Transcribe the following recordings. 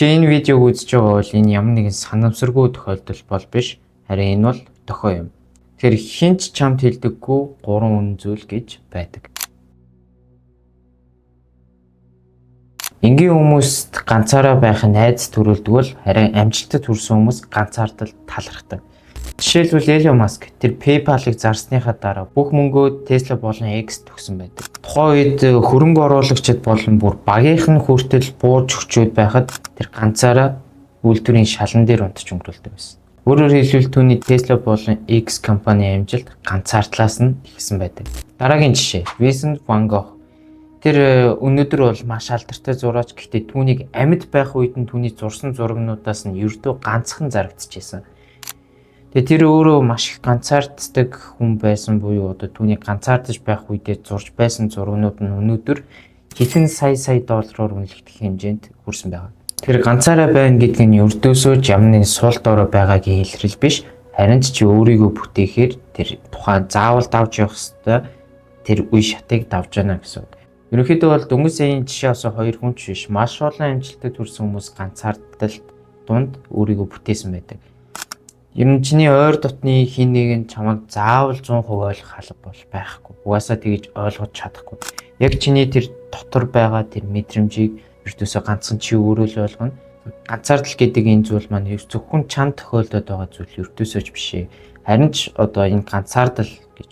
Чи энэ видеог үзэж байгаа бол энэ ямар нэгэн санамсаргүй тохиолдол бол биш. Харин энэ бол тохио юм. Тэгэхээр хинч чамд хэлдэггүй 3 үнэн зүйл гэж байдаг. Энгийн хүмүүст ганцаараа байх нь айдас төрүүлдэг бол харин амжилтад хүрсэн хүмүүс ганцаардал талархдаг. Жишээлбэл Elon Musk тэр PayPal-ыг зарсныхаа дараа бүх мөнгөө Tesla болон X төгсөн байдаг. Тухайн үед хөрөнгө оруулагчид болон бүр багийнхан хүртэл бууж өгчөөд байхад тэр ганцаараа үйлдвэрийн шалан дээр унтж өнгөрүүлдэг байсан. Өөрөөр хэлбэл түүний Tesla болон X компани амжилт ганцаардлаас нь ихсэн байдаг. Дараагийн жишээ Vincent van Gogh. Тэр өнөөдөр бол маш алдартай зураач, гэхдээ түүнийг амьд байх үед нь түүний зурсан зурагнуудаас нь ердөө ганцхан зарагдчихжээ. Тэгээ тэр өөрөө маш их ганцаарддаг хүн байсан буюу одоо түүний ганцаардаж байх үедээ зурж байсан зургнууд нь өнөөдөр хэдэн сая доллараар үнэлэгдэх хэмжээнд хүрсэн байгаа. Тэр ганцаараа байна гэдэг нь ердөөсөө ямар нэгэн сул дорой байгаагийн илрэл биш, харин ч өөрийгөө бүтээхээр тэр тухайн заавал давж явах ёстой тэр үе шатыг давж байна гэсэн үг. Ерөнхийдөө бол дөнгөж саяын жишээ бас 2 хүн биш, маш олон амжилтад хүрсэн хүмүүс ганцаардалт дунд өөрийгөө бүтээсэн байдаг. Ер нь чиний ойр дотны хин нэг нь чамайг заавал 100% ойлгох алба бол байхгүй. Угаасаа тэгж ойлгож чадахгүй. Яг чиний тэр дотор байгаа тэр мэдрэмжийг ердөөсөө ганцхан чи өөрөө л ойлгоно. Ганцаардал гэдэг энэ зүйл маань зөвхөн чанд тохиолдоод байгаа зүйл ердөөсөө ч биш ээ. Харин ч одоо энэ ганцаардал гэж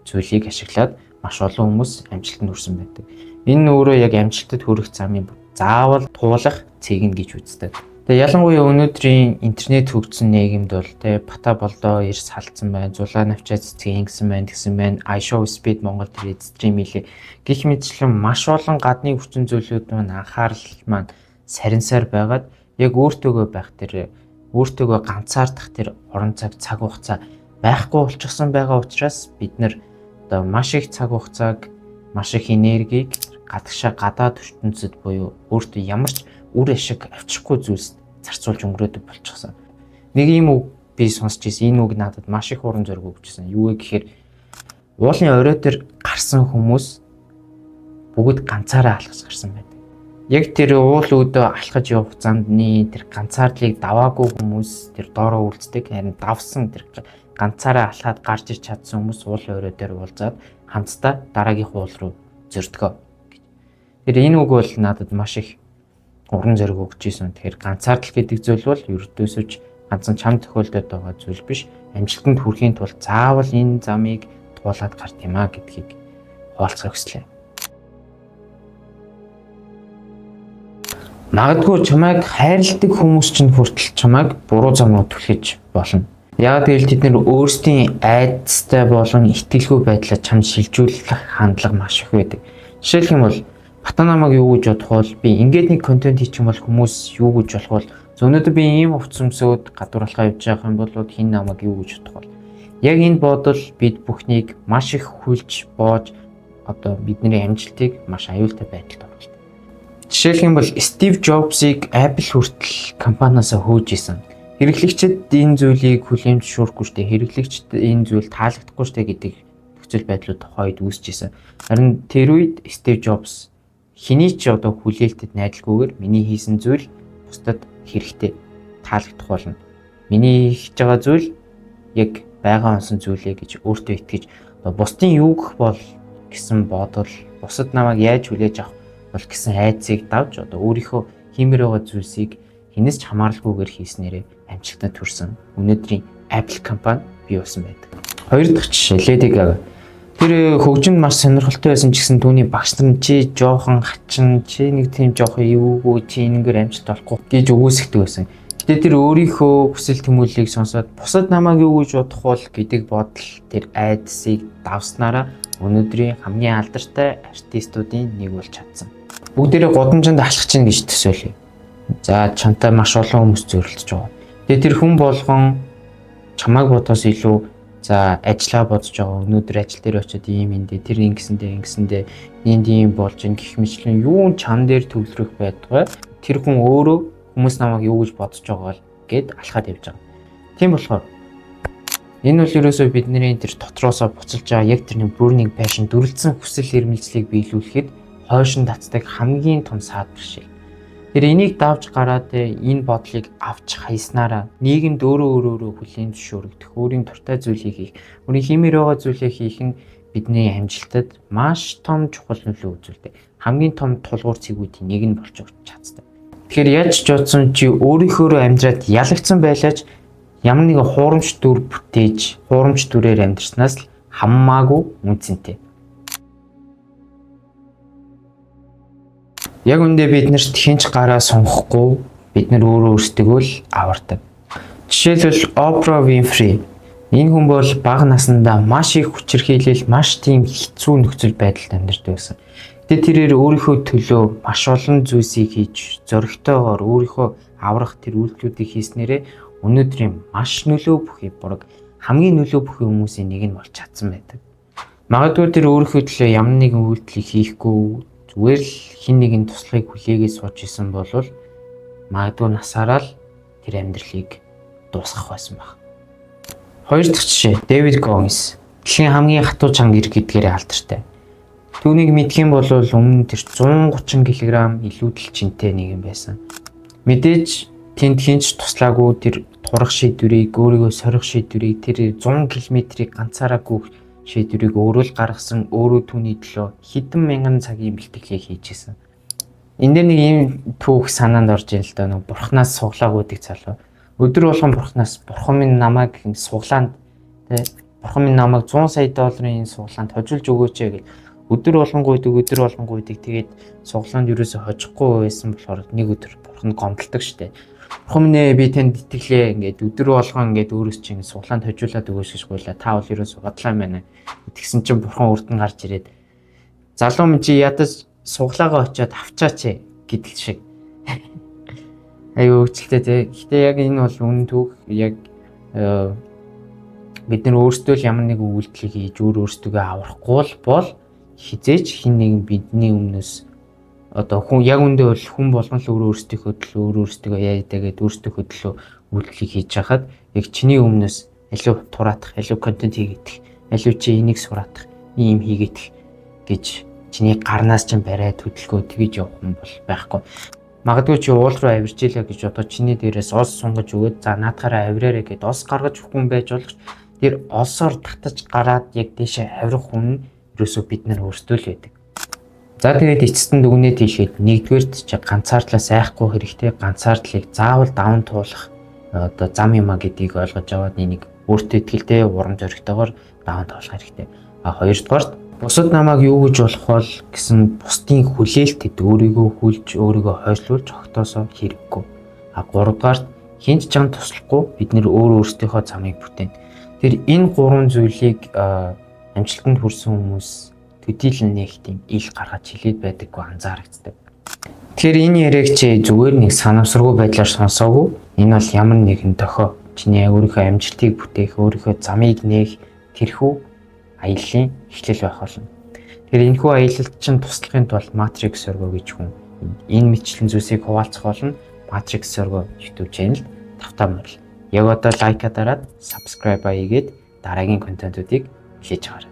зүйлийг ашиглаад маш олон хүмүүс амжилтанд хүрсэн байдаг. Энэ өөрөө яг амжилтад хүрэх замын заавал туулах цэг нь гэж үздэг. Тэгээ ялангуяа өнөөдрийн интернет хөгжсөн нийгэмд бол бата болдоо эрс халдсан байна, зулаа навчаа цэцэг ингэсэн байна, гэсэн байна, iShow Speed Монгол тэр стрим хийлээ. Гэх мэтчлэн маш олон гадны хүчин зүйлүүд маань анхаарал маань сарнисаар байгаад яг өөртөөгөө байх тэр өөртөөгөө ганцаардах тэр орон цаг хугацаа байхгүй болчихсон байгаа учраас бид нар одоо маш их цаг хугацааг, маш их энергийг гадагшаа гадаад ертөнцид буюу өөртөө ямар ч үр ашиг авчихгүй зүйлс зарцуулж өнгөрөөдөг болчихсон. Нэг юм үг би сонсч ирсэн. Энэ үг надад маш их урам зориг өгчсэн. Юу вэ гэхээр уулын орой дээр гарсан хүмүүс бүгд ганцаараа алхаж гарсан байдаг. Яг тэр уул өөдөө алхаж явах замдны тэр ганцаардлыг даваагүй хүмүүс тэр доороо үлддэг. Харин давсан тэр ганцаараа алхаад гарч ир чадсан хүмүүс уулын орой дээр уулзаад хамтдаа дараагийн уул руу зөрдгөө. Тэр энэ үг бол надад маш их уран зориг өгч ийсэн. Тэгэхээр ганцаардал гэдэг зүйл бол ердөөсөж ганцхан чам тохиолдоод байгаа зүйл биш. Амжилтанд хүрэхийн тулд заавал энэ замыг туулаад гарт юм а гэдгийг хуалцах хүслээ. Магадгүй чамайг хайрладаг хүмүүс ч хүртэл чамайг буруу замаар түлхэж болно. Яг тэгэл тэд нэр өөрсдийн айдастай болон итгэлгүй байдлаа чамд шилжүүлэх хандлага маш их байдаг. Жишээлх юм бол бата намайг юу гэж бодох бол би ингээд нэг контент хийчих юм бол хүмүүс юу гэж болох бол өнөөдөр би ийм хувц өмсөд гадуур алхаа явж байгаа юм бол хин намайг юу гэж бодох бол яг энэ бодол бид бүхнийг маш их хүлж боож одоо бидний амжилтыг маш аюултай байдалд оруулдаг. Жишээлх юм бол Стив Джобсыг Apple хүртэл компаниасаа хөөж исэн. Хэрэглэгчид энэ зүйлийг хүлээн зөвшөөрөхгүй штэ, хэрэглэгчид энэ зүйл таалагдахгүй штэ гэдэг нөхцөл байдлууд хойд үүсчихсэн. Харин тэр үед Стив Джобс хэний ч одоо хүлээлтэд найдалгүйгээр миний хийсэн зүйл бусдад хэрэгтэй таалагдах болно. Миний хийж байгаа зүйл яг байгаа онсон зүйлээ гэж өөртөө итгэж бусдын юу гэх бол гэсэн бодол, бусад намайг яаж хүлээж авах бол гэсэн айцыг давж одоо өөрийнхөө хиймээр байгаа зүйлсийг хинээс ч хамааралгүйгээр хийснээрээ амжилтанд хүрсэн өнөөдрийн Apple компани бий болсон байдаг. Хоёр дахь жишээ Lady Gaga. Тэр хөгжинд маш сонирхолтой байсан ч гэсэн түүний багш нар нь чи жоохон хачин, чи нэг тийм жоохон эвгүй, чи энэгээр амжилт олохгүй гэж өгөөсгдөг байсан. Гэтэ тэр өөрийнхөө хүсэл тэмүүллийг сонсоод бусад намайг юу гэж бодох бол гэдэг бодол тэр айдсыг давснараа өнөөдрийн хамгийн алдартай артистуудын нэг болж чадсан. Бүгдээрээ гудамжинд алхах чинь гэж төсөөлье. За чамтай маш олон хүмүүс зөриөлдөж байгаа. Тэгээ тэр хүн болгон чамайг бодохоос илүү за ажиллаа бодож байгаа. Өнөөдөр ажил дээр очиод ийм энэ тэр ингэсэндээ энд ийм болж ин гэх мэтлэн юун чан дээр төвлөрөх байдгаа. Тэр хүн өөрөө хүмүүс намайг юу гэж бодож байгаа л гэд алхаад явж байгаа. Тийм болохоор энэ бол ерөөсөө бидний тэр дотроосоо буцалж байгаа яг тэр нэг burning passion дүрлцэн хүсэл эрмэлзлийг биелүүлэхэд хойшин татдаг хамгийн том саад бэрхшээл. Тэр энийг давж гараад энэ бодлыг авч хаяснараа нийгэмд өөрөө хүлээн зөвшөөрөгдөх, өөрийн дуртай зүйлийг хийх, өөрийн хиймээр байгаа зүйлээ хийх нь бидний амжилтад маш том чухал нөлөө үзүүлдэг. Хамгийн том тулгуур цэгүүдийн нэг нь болж чаддаг. Тэгэхээр яаж ч бодсон чи өөрийнхөө амьдраад ялагдсан байлаач ямар нэгэн хуурамч дүр бүтээж, хуурамч дүрээр амьдрснаас л хамаагүй үнцэнтэй. Яг үндэ биднэрт хинч гараа сунгахгүй, бид нар өөрсдөө л авардаг. Жишээлбэл Oprah Winfrey. Энэ хүн бол бага наснда маш их хүчирхийлэл, маш тийм хэцүү нөхцөл байдалд амьдардаг байсан. Тэгээд тэрээр өөрийнхөө төлөө маш олон зүйлсийг хийж, зөрөгтэйгээр өөрийнхөө аврах тэр үйлдэлүүдийг хийснээрээ өнөөдрийн маш нөлөө бүхий бураг, хамгийн нөлөө бүхий хүмүүсийн нэг нь болж чадсан байдаг. Магадгүй тэр өөрийнхөө төлөө ямар нэгэн үйлдэлийг хийхгүй зүгээр л хин нэгэн туслахыг хүлээгээд сууж исэн бол магадгүй насаараа л тэр амьдралыг дуусгах байсан баг. Хоёр дахь жишээ, Дэвид Гогинс. Дэлхийн хамгийн хатуу чанга ирэх гэдгээр алдартай. Түүнийг мэдэх юм бол өмнө тэр 130 кг илүүдэл чинтэй нэг юм байсан. Мэдээж тэнд хинч туслаагүй тэр турах шийдвэрийг, өөрийгөө сорих шийдвэрийг, тэр 100 км-ийг ганцаараа гүйх шийдвэрийг өөрөө л гаргасан, өөрөө түүний төлөө хэдэн мянган цагийн бэлтгэлийг хийжсэн. Энд дээр нэг юм түүх санаанд орж ийн л да, нэг бурхнаас суглаагүй гэдэг залуу. Өдөр болгон бурхнаас бурхан минь намайг суглаанд бурхан минь намайг 100 сая долларын суглаанд хожуулж өгөөч гэж өдөр болгон гуйдаг. Тэгээд суглаанд юусоо хожихгүй байсан болохоор нэг өдөр бурхан гомдолдог штэ. Бурхан минь би танд итгэлээ ингээд өдөр болгон ингээд өөрөөс чинь суглаанд хожуулаад өгөөч гэж гуйлаа. Та бол юусоо бодлаа юм байна. Тэгсэн чинь бурхан урд нь гарч ирээд залуу минь чи ядаж суглаагаа очиод авчаач гэдэг шиг. Аюу өчтөлтэй те. Гэтэ яг энэ бол үнэн түүх. Яг бид нар өөрсдөө л ямар нэгэн үйлдэлийг хийж өөрсдөө аврахгүй бол хизээч хин нэгэн бидний өмнөөс одоо хүн яг үндэ бол хүн болгон л өөрсдийнхөө төлөө яадаг гэдэг өөрсдийнхөө төлөө үйлдэлийг хийж хахад яг чиний өмнөөс алив тураадах, алив контент хийгдэх, алив чи энийг сураадах, ийм хийгдэх гэж чиний гарнаас чинь бариад хөдөлгөө тгийж явах юм бол байхгүй. Магадгүй чи уул руу авирж илаа гэж одоо чиний дээрээс ос сунгаж өгөөд за наадахаараа авираарэ гэд ос гаргаж өгөх хүн байж болох. Тэр осоор татаж гараад яг дэшээ авирах хүн ерөөсөө бид нар өөрсдөө л байдаг. За тэгээд эцэст нь дүгнээд хийхэд нэгдүгээрт чи ганцаардлаас айхгүй хэрэгтэй, ганцаардлыг заавал даван туулах одоо зам юма гэдгийг ойлгож аваад нэг өөртөө ихтэй урам зоригтойгоор даван туулах хэрэгтэй. А хоёрдугаарт бусад намайг юу гэж болох бол гэсэн бусдын хүлээлтэд өөрийгөө хүлж, өөрийгөө хойшлуулж огтоосоо хэрэггүй. А гуравдугаарт хинч чам туслахгүй бид нэр өөрсдийнхөө замыг бүтээн. Тэр энэ гурван зүйлийг амжилтанд хүрсэн хүмүүс төдийлөн нэг тийм ил гаргаж хэлээд байдаггүй анзаарэгддэг. Тэгэхээр энэ яриаг чи зүгээр нэг санамсаргүй байдлаар сонсоогүй. Энэ бол ямар нэгэн дохио чиний өөрийнхөө амжилтыг бүтээх, өөрийнхөө замыг нээх тэрхүү аяллаа эхлэл байх болно. Тэгэхээр энэхүү аялалд чинь туслахын тулд Matrix Sorgo гэж хүн энэ мэтлэн зүйлсийг хуваалцах болно. Matrix Sorgo YouTube channel тавтаа морил. Яг одоо лайка дараад subscribe хийгээд дараагийн контентуудыг хүлээж аваарай.